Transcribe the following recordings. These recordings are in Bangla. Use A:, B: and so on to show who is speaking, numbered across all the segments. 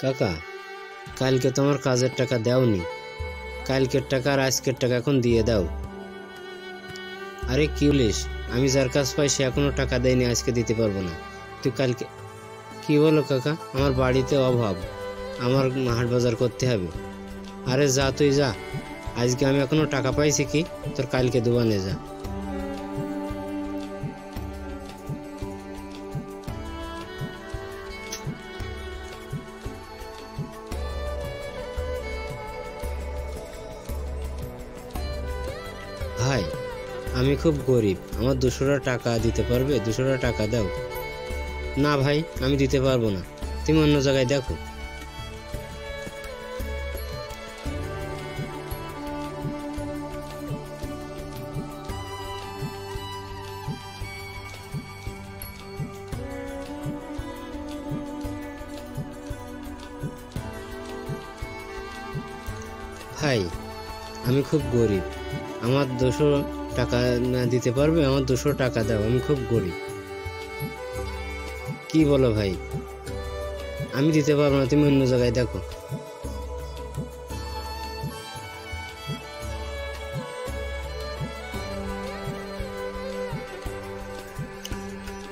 A: কাকা, কালকে তোমার কাজের টাকা দাওনি, কালকের টাকা আর আজকের টাকা এখন দিয়ে দাও। আরে কি বলিস, আমি যার কাজ পাই সে এখনো টাকা দেয়নি, আজকে দিতে পারবো না। তুই কালকে কি বলো কাকা? আমার বাড়িতে অভাব, আমার হাট বাজার করতে হবে। আরে যা, তুই যা, আজকে আমি এখনো টাকা পাইছি কি, তোর কালকে দোকানে যা। ভাই, আমি খুব গরিব, আমার 200 টাকা দিতে পারবে? 200 টাকা দাও। না ভাই, আমি দিতে পারবো না, তুমি অন্য জায়গায় দেখো। ভাই, আমি খুব গরিব, আমার 200 টাকা না দিতে পারবে? আমার 200 টাকা দাও, আমি খুব গরিব। কি বলো ভাই? আমি দিতে পারবো না, তুমি অন্য জায়গায় দেখো।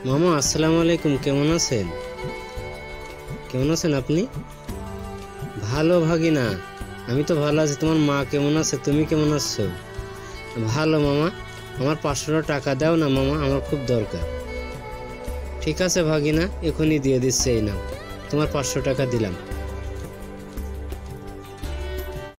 A: মামা, আসসালামু আলাইকুম, কেমন আছেন? কেমন আছেন আপনি? ভালো ভাগিনা, আমি তো ভালো আছি। তোমার মা কেমন আছে? তুমি কেমন আছো? ভালো মামা। আমার 500 টাকা দাও না মামা, আমার খুব দরকার। ঠিক আছে ভাগিনা, এখনই দিয়ে দিচ্ছে, এই নাও, তোমার 500 টাকা দিলাম।